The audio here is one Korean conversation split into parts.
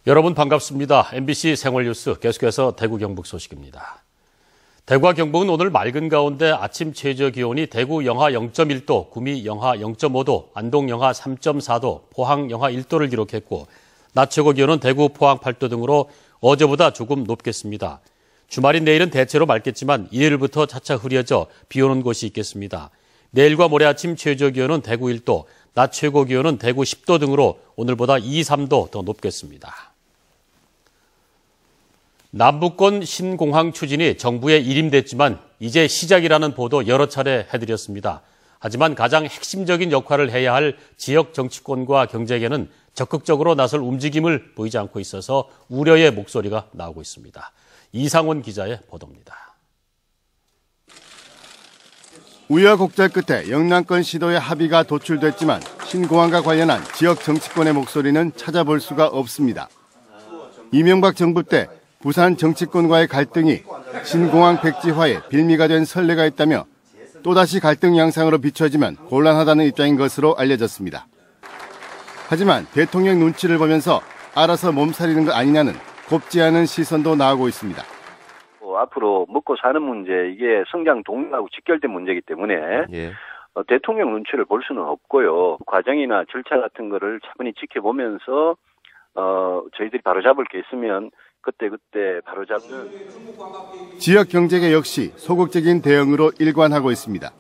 여러분 반갑습니다. MBC 생활뉴스 계속해서 대구 경북 소식입니다. 대구와 경북은 오늘 맑은 가운데 아침 최저 기온이 대구 영하 0.1도, 구미 영하 0.5도, 안동 영하 3.4도, 포항 영하 1도를 기록했고 낮 최고 기온은 대구, 포항 8도 등으로 어제보다 조금 높겠습니다. 주말인 내일은 대체로 맑겠지만 일요일부터 차차 흐려져 비 오는 곳이 있겠습니다. 내일과 모레 아침 최저 기온은 대구 1도, 낮 최고 기온은 대구 10도 등으로 오늘보다 2, 3도 더 높겠습니다. 남북권 신공항 추진이 정부에 일임됐지만 이제 시작이라는 보도 여러 차례 해드렸습니다. 하지만 가장 핵심적인 역할을 해야 할 지역 정치권과 경제계는 적극적으로 나설 움직임을 보이지 않고 있어서 우려의 목소리가 나오고 있습니다. 이상원 기자의 보도입니다. 우여곡절 끝에 영남권 시도의 합의가 도출됐지만 신공항과 관련한 지역 정치권의 목소리는 찾아볼 수가 없습니다. 이명박 정부 때 부산 정치권과의 갈등이 신공항 백지화에 빌미가 된 선례가 있다며 또다시 갈등 양상으로 비춰지면 곤란하다는 입장인 것으로 알려졌습니다. 하지만 대통령 눈치를 보면서 알아서 몸살이는 거 아니냐는 곱지 않은 시선도 나오고 있습니다. 앞으로 먹고 사는 문제, 이게 성장 동력하고 직결된 문제이기 때문에 대통령 눈치를 볼 수는 없고요. 과정이나 절차 같은 거를 차분히 지켜보면서 저희들이 바로잡을 게 있으면 그때 바로잡는. 지역 경제계 역시 소극적인 대응으로 일관하고 있습니다.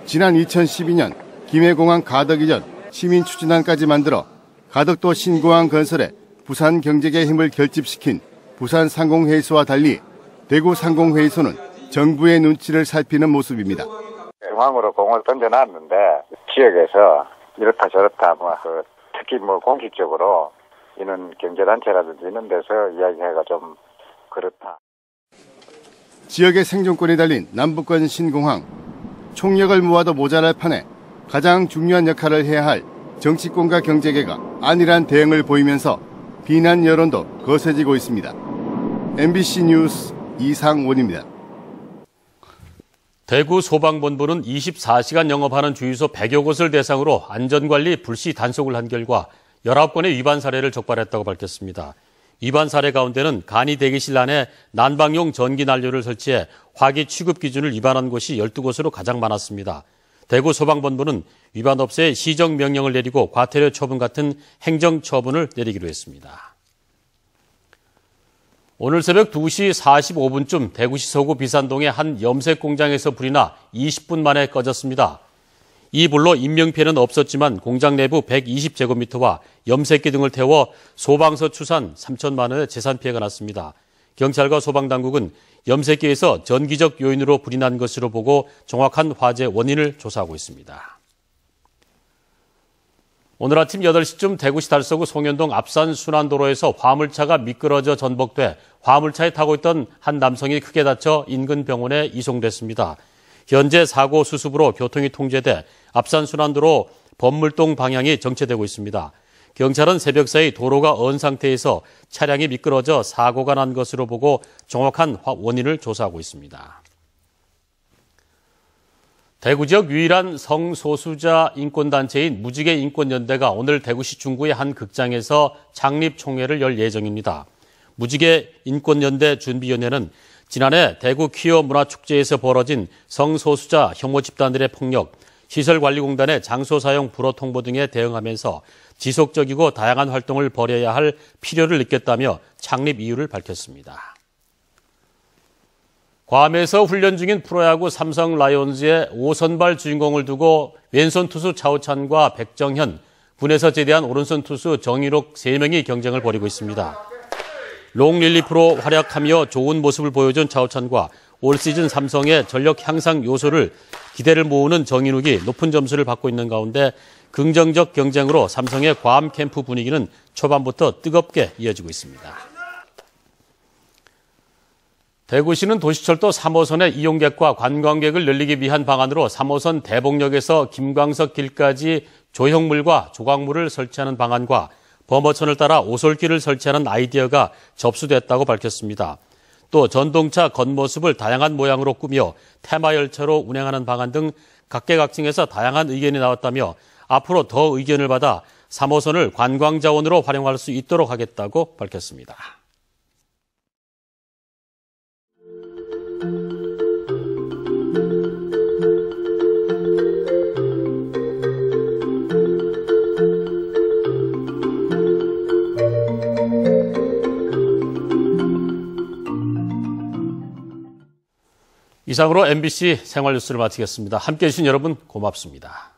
지난 2012년 김해공항 가덕 이전 시민추진안까지 만들어 가덕도 신공항 건설에 부산 경제계 힘을 결집시킨 부산 상공회의소와 달리 대구 상공회의소는 정부의 눈치를 살피는 모습입니다. 중앙으로 공을 던져놨는데 지역에서 이렇다 저렇다 특히 공식적으로 이런 경제단체라든지 이런 데서 이야기하기가 좀 그렇다. 지역의 생존권이 달린 남북권 신공항. 총력을 모아도 모자랄 판에 가장 중요한 역할을 해야 할 정치권과 경제계가 안일한 대응을 보이면서 비난 여론도 거세지고 있습니다. MBC 뉴스 이상원입니다. 대구 소방본부는 24시간 영업하는 주유소 100여 곳을 대상으로 안전관리 불시 단속을 한 결과 19건의 위반 사례를 적발했다고 밝혔습니다. 위반 사례 가운데는 간이 대기실 안에 난방용 전기 난로를 설치해 화기 취급 기준을 위반한 곳이 12곳으로 가장 많았습니다. 대구 소방본부는 위반 업체에 시정명령을 내리고 과태료 처분 같은 행정처분을 내리기로 했습니다. 오늘 새벽 2시 45분쯤 대구시 서구 비산동의 한 염색 공장에서 불이 나 20분 만에 꺼졌습니다. 이 불로 인명피해는 없었지만 공장 내부 120제곱미터와 염색기 등을 태워 소방서 추산 3천만 원의 재산 피해가 났습니다. 경찰과 소방당국은 염색기에서 전기적 요인으로 불이 난 것으로 보고 정확한 화재 원인을 조사하고 있습니다. 오늘 아침 8시쯤 대구시 달서구 송현동 앞산 순환도로에서 화물차가 미끄러져 전복돼 화물차에 타고 있던 한 남성이 크게 다쳐 인근 병원에 이송됐습니다. 현재 사고 수습으로 교통이 통제돼 앞산 순환도로 범물동 방향이 정체되고 있습니다. 경찰은 새벽 사이 도로가 언 상태에서 차량이 미끄러져 사고가 난 것으로 보고 정확한 원인을 조사하고 있습니다. 대구 지역 유일한 성소수자 인권단체인 무지개 인권연대가 오늘 대구시 중구의 한 극장에서 창립총회를 열 예정입니다. 무지개 인권연대 준비위원회는 지난해 대구 퀴어 문화축제에서 벌어진 성소수자 혐오 집단들의 폭력, 시설관리공단의 장소 사용 불허 통보 등에 대응하면서 지속적이고 다양한 활동을 벌여야 할 필요를 느꼈다며 창립 이유를 밝혔습니다. 괌에서 훈련 중인 프로야구 삼성 라이온즈의 5선발 주인공을 두고 왼손 투수 차우찬과 백정현, 군에서 제대한 오른손 투수 정일옥 3명이 경쟁을 벌이고 있습니다. 롱 릴리프로 활약하며 좋은 모습을 보여준 차우찬과 올 시즌 삼성의 전력 향상 요소를 기대를 모으는 정인욱이 높은 점수를 받고 있는 가운데 긍정적 경쟁으로 삼성의 괌 캠프 분위기는 초반부터 뜨겁게 이어지고 있습니다. 대구시는 도시철도 3호선의 이용객과 관광객을 늘리기 위한 방안으로 3호선 대봉역에서 김광석 길까지 조형물과 조각물을 설치하는 방안과 범어천을 따라 오솔길을 설치하는 아이디어가 접수됐다고 밝혔습니다. 또 전동차 겉모습을 다양한 모양으로 꾸며 테마열차로 운행하는 방안 등 각계각층에서 다양한 의견이 나왔다며 앞으로 더 의견을 받아 3호선을 관광자원으로 활용할 수 있도록 하겠다고 밝혔습니다. 이상으로 MBC 생활뉴스를 마치겠습니다. 함께해 주신 여러분 고맙습니다.